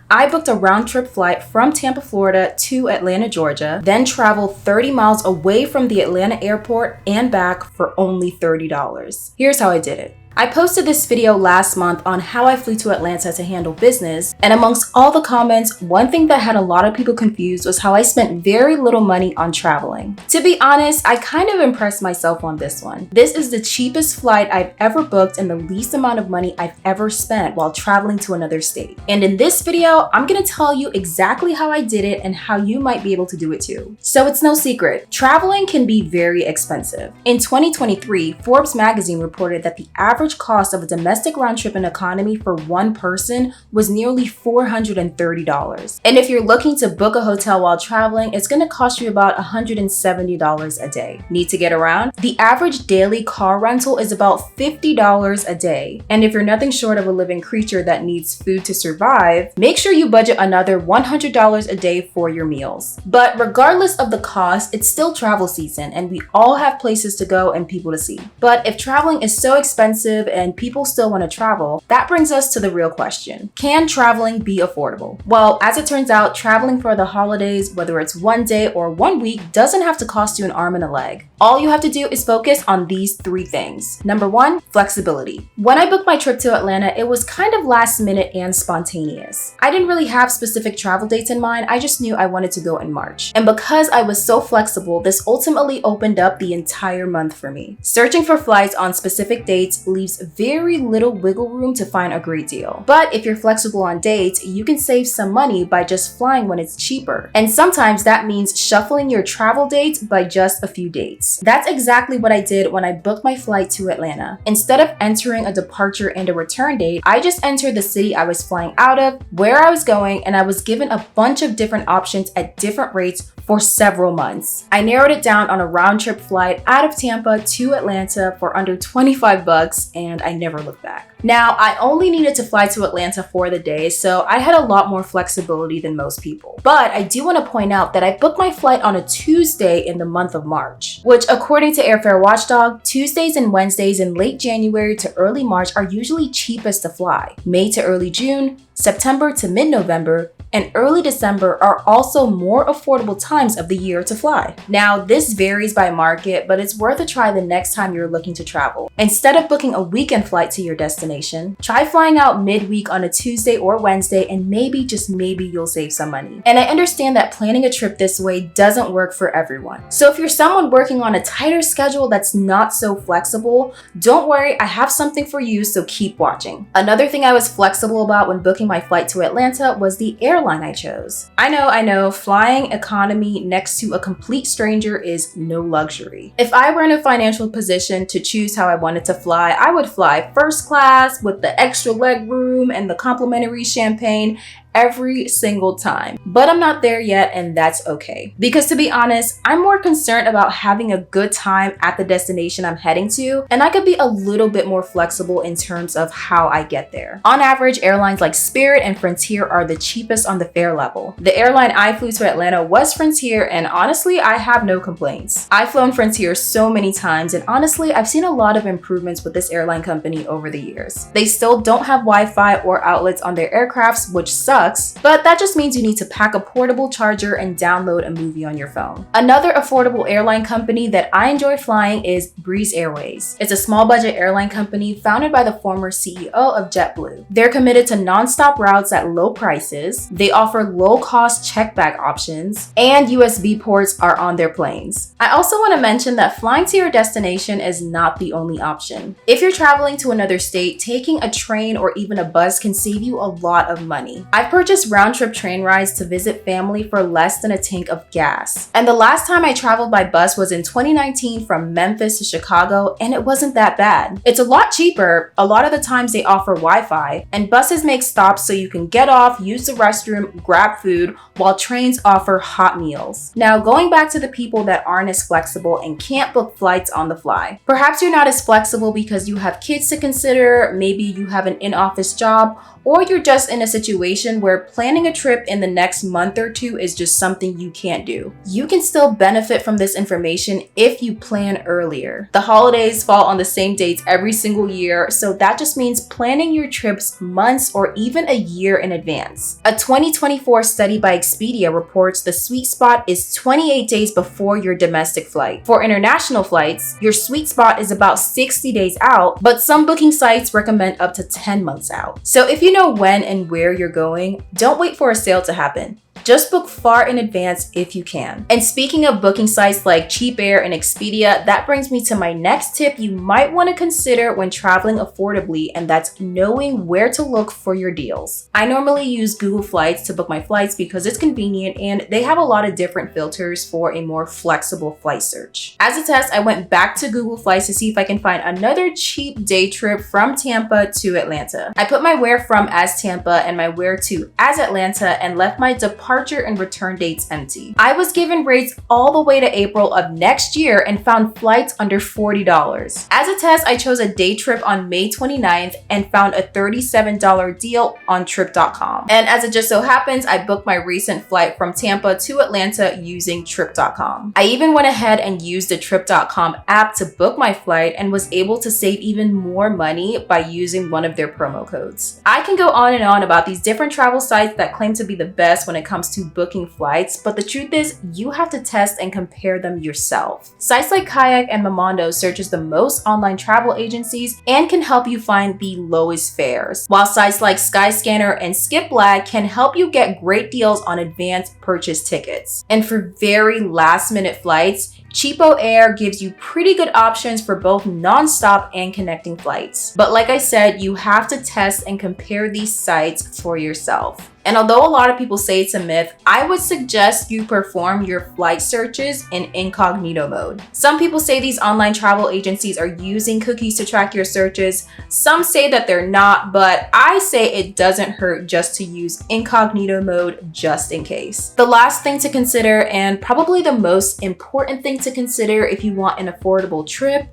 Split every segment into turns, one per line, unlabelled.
I booked a round-trip flight from Tampa, Florida to Atlanta, Georgia, then traveled 30 miles away from the Atlanta airport and back for only $30. Here's how I did it. I posted this video last month on how I flew to Atlanta to handle business, and amongst all the comments, one thing that had a lot of people confused was how I spent very little money on traveling. To be honest, I kind of impressed myself on this one. This is the cheapest flight I've ever booked and the least amount of money I've ever spent while traveling to another state. And in this video, I'm gonna tell you exactly how I did it and how you might be able to do it too. So it's no secret, traveling can be very expensive. In 2023, Forbes magazine reported that the average cost of a domestic round trip in economy for one person was nearly $430. And if you're looking to book a hotel while traveling, it's going to cost you about $170 a day. Need to get around? The average daily car rental is about $50 a day. And if you're nothing short of a living creature that needs food to survive, make sure you budget another $100 a day for your meals. But regardless of the cost, it's still travel season and we all have places to go and people to see. But if traveling is so expensive and people still want to travel, that brings us to the real question. Can traveling be affordable? Well, as it turns out, traveling for the holidays, whether it's one day or 1 week, doesn't have to cost you an arm and a leg. All you have to do is focus on these 3 things. Number 1, flexibility. When I booked my trip to Atlanta, it was kind of last minute and spontaneous. I didn't really have specific travel dates in mind, I just knew I wanted to go in March. And because I was so flexible, this ultimately opened up the entire month for me. Searching for flights on specific dates leaves very little wiggle room to find a great deal. But if you're flexible on dates, you can save some money by just flying when it's cheaper. And sometimes that means shuffling your travel dates by just a few dates. That's exactly what I did when I booked my flight to Atlanta. Instead of entering a departure and a return date, I just entered the city I was flying out of, where I was going, and I was given a bunch of different options at different rates for several months. I narrowed it down on a round-trip flight out of Tampa to Atlanta for under 25 bucks, and I never looked back. Now, I only needed to fly to Atlanta for the day, so I had a lot more flexibility than most people. But I do want to point out that I booked my flight on a Tuesday in the month of March, which according to Airfare Watchdog, Tuesdays and Wednesdays in late January to early March are usually cheapest to fly. May to early June, September to mid-November, and early December are also more affordable times of the year to fly. Now, this varies by market, but it's worth a try the next time you're looking to travel. Instead of booking a weekend flight to your destination, try flying out midweek on a Tuesday or Wednesday, and maybe, just maybe, you'll save some money. And I understand that planning a trip this way doesn't work for everyone. So if you're someone working on a tighter schedule that's not so flexible, don't worry, I have something for you, so keep watching. Another thing I was flexible about when booking my flight to Atlanta was the airline I chose. I know, flying economy next to a complete stranger is no luxury. If I were in a financial position to choose how I wanted to fly, I would fly first class with the extra leg room and the complimentary champagne every single time. But I'm not there yet, and that's okay. Because to be honest, I'm more concerned about having a good time at the destination I'm heading to, and I could be a little bit more flexible in terms of how I get there. On average, airlines like Spirit and Frontier are the cheapest on the fare level. The airline I flew to Atlanta was Frontier, and honestly, I have no complaints. I've flown Frontier so many times, and honestly, I've seen a lot of improvements with this airline company over the years. They still don't have Wi-Fi or outlets on their aircrafts, which sucks, but that just means you need to pack a portable charger and download a movie on your phone. Another affordable airline company that I enjoy flying is Breeze Airways. It's a small budget airline company founded by the former CEO of JetBlue. They're committed to nonstop routes at low prices, they offer low-cost check-bag options, and USB ports are on their planes. I also want to mention that flying to your destination is not the only option. If you're traveling to another state, taking a train or even a bus can save you a lot of money. I've purchased round-trip train rides to visit family for less than a tank of gas. And the last time I traveled by bus was in 2019 from Memphis to Chicago, and it wasn't that bad. It's a lot cheaper, a lot of the times they offer Wi-Fi, and buses make stops so you can get off, use the restroom, grab food, while trains offer hot meals. Now, going back to the people that aren't as flexible and can't book flights on the fly. Perhaps you're not as flexible because you have kids to consider, maybe you have an in-office job, or you're just in a situation where planning a trip in the next month or two is just something you can't do. You can still benefit from this information if you plan earlier. The holidays fall on the same dates every single year, so that just means planning your trips months or even a year in advance. A 2024 study by Expedia reports the sweet spot is 28 days before your domestic flight. For international flights, your sweet spot is about 60 days out, but some booking sites recommend up to 10 months out. So if you know when and where you're going, don't wait for a sale to happen. Just book far in advance if you can. And speaking of booking sites like Cheap Air and Expedia, that brings me to my next tip you might want to consider when traveling affordably, and that's knowing where to look for your deals. I normally use Google Flights to book my flights because it's convenient and they have a lot of different filters for a more flexible flight search. As a test, I went back to Google Flights to see if I can find another cheap day trip from Tampa to Atlanta. I put my where from as Tampa and my where to as Atlanta and left my departure and return dates empty. I was given rates all the way to April of next year and found flights under $40. As a test, I chose a day trip on May 29th and found a $37 deal on trip.com. And as it just so happens, I booked my recent flight from Tampa to Atlanta using trip.com. I even went ahead and used the trip.com app to book my flight and was able to save even more money by using one of their promo codes. I can go on and on about these different travel sites that claim to be the best when it comes to booking flights, but the truth is you have to test and compare them yourself. Sites like Kayak and Momondo searches the most online travel agencies and can help you find the lowest fares, while sites like Skyscanner and Skiplag can help you get great deals on advanced purchase tickets. And for very last minute flights, Cheapo Air gives you pretty good options for both non-stop and connecting flights. But like I said, you have to test and compare these sites for yourself. And although a lot of people say it's a myth, I would suggest you perform your flight searches in incognito mode. Some people say these online travel agencies are using cookies to track your searches. Some say that they're not, but I say it doesn't hurt just to use incognito mode just in case. The last thing to consider, and probably the most important thing to consider if you want an affordable trip,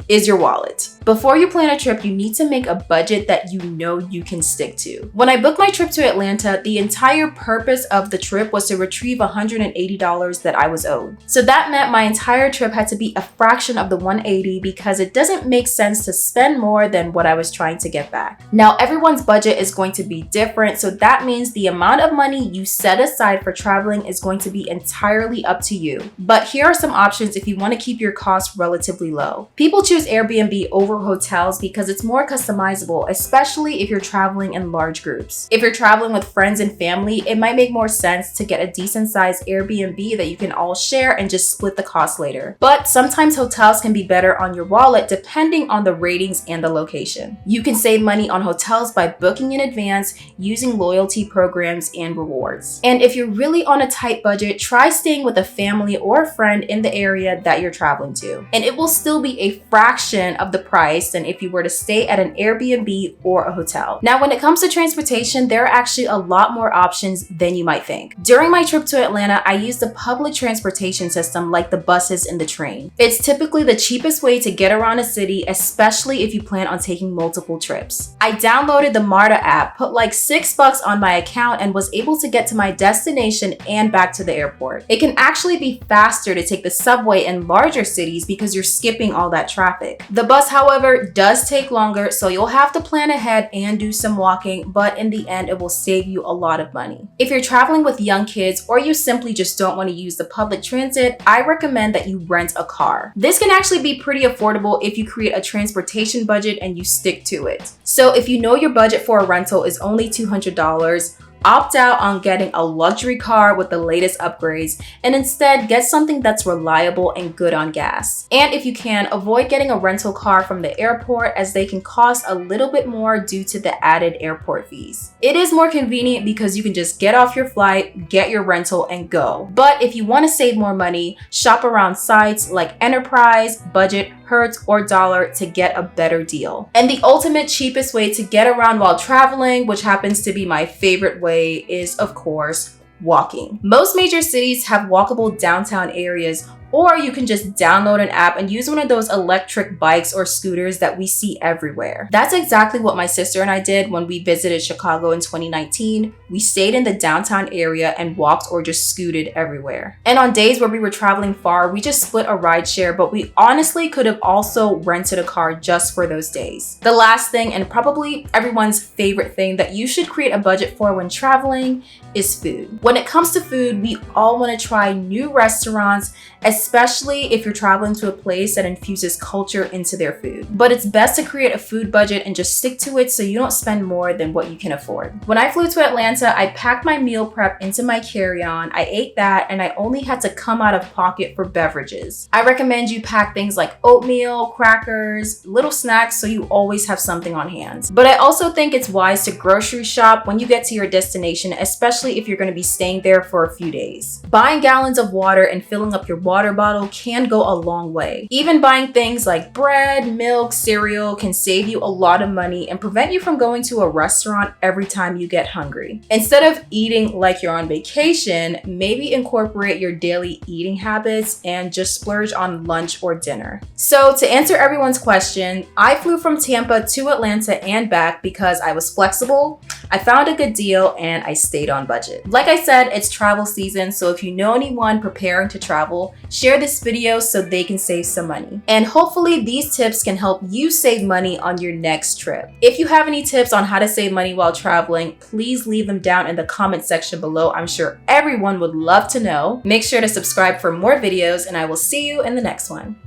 is your wallet. Before you plan a trip, you need to make a budget that you know you can stick to. When I booked my trip to Atlanta, the entire purpose of the trip was to retrieve $180 that I was owed. So that meant my entire trip had to be a fraction of the $180 because it doesn't make sense to spend more than what I was trying to get back. Now, everyone's budget is going to be different, so that means the amount of money you set aside for traveling is going to be entirely up to you. But here are some options if you want to keep your costs relatively low. People choose Airbnb over hotels because it's more customizable, especially if you're traveling in large groups. If you're traveling with friends and family, it might make more sense to get a decent sized Airbnb that you can all share and just split the cost later. But sometimes hotels can be better on your wallet depending on the ratings and the location. You can save money on hotels by booking in advance, using loyalty programs and rewards. And if you're really on a tight budget, try staying with a family or a friend in the area that you're traveling to. And it will still be a fraction of the price than if you were to stay at an Airbnb or a hotel. Now, when it comes to transportation, there are actually a lot more options than you might think. During my trip to Atlanta, I used a public transportation system like the buses and the train. It's typically the cheapest way to get around a city, especially if you plan on taking multiple trips. I downloaded the MARTA app, put like $6 on my account, and was able to get to my destination and back to the airport. It can actually be faster to take the subway in larger cities because you're skipping all that traffic. The bus, however, does take longer, so you'll have to plan ahead and do some walking, but in the end, it will save you a lot of money. If you're traveling with young kids or you simply just don't want to use the public transit, I recommend that you rent a car. This can actually be pretty affordable if you create a transportation budget and you stick to it. So if you know your budget for a rental is only $200, opt out on getting a luxury car with the latest upgrades and instead get something that's reliable and good on gas. And if you can, avoid getting a rental car from the airport as they can cost a little bit more due to the added airport fees. It is more convenient because you can just get off your flight, get your rental, and go. But if you want to save more money, shop around sites like Enterprise, Budget, Hertz, or Dollar to get a better deal. And the ultimate cheapest way to get around while traveling, which happens to be my favorite way, is of course walking. Most major cities have walkable downtown areas Or you can just download an app and use one of those electric bikes or scooters that we see everywhere. That's exactly what my sister and I did when we visited Chicago in 2019. We stayed in the downtown area and walked or just scooted everywhere. And on days where we were traveling far, we just split a ride share, but we honestly could have also rented a car just for those days. The last thing, and probably everyone's favorite thing that you should create a budget for when traveling, is food. When it comes to food, we all want to try new restaurants, especially if you're traveling to a place that infuses culture into their food. But it's best to create a food budget and just stick to it so you don't spend more than what you can afford. When I flew to Atlanta, I packed my meal prep into my carry-on, I ate that, and I only had to come out of pocket for beverages. I recommend you pack things like oatmeal, crackers, little snacks so you always have something on hand. But I also think it's wise to grocery shop when you get to your destination, especially if you're going to be staying there for a few days. Buying gallons of water and filling up your water bottle can go a long way. Even buying things like bread, milk, cereal can save you a lot of money and prevent you from going to a restaurant every time you get hungry. Instead of eating like you're on vacation, maybe incorporate your daily eating habits and just splurge on lunch or dinner. So to answer everyone's question, I flew from Tampa to Atlanta and back because I was flexible, I found a good deal, and I stayed on budget. Like I said, it's travel season, so if you know anyone preparing to travel, share this video so they can save some money. And hopefully these tips can help you save money on your next trip. If you have any tips on how to save money while traveling, please leave them down in the comment section below. I'm sure everyone would love to know. Make sure to subscribe for more videos, and I will see you in the next one.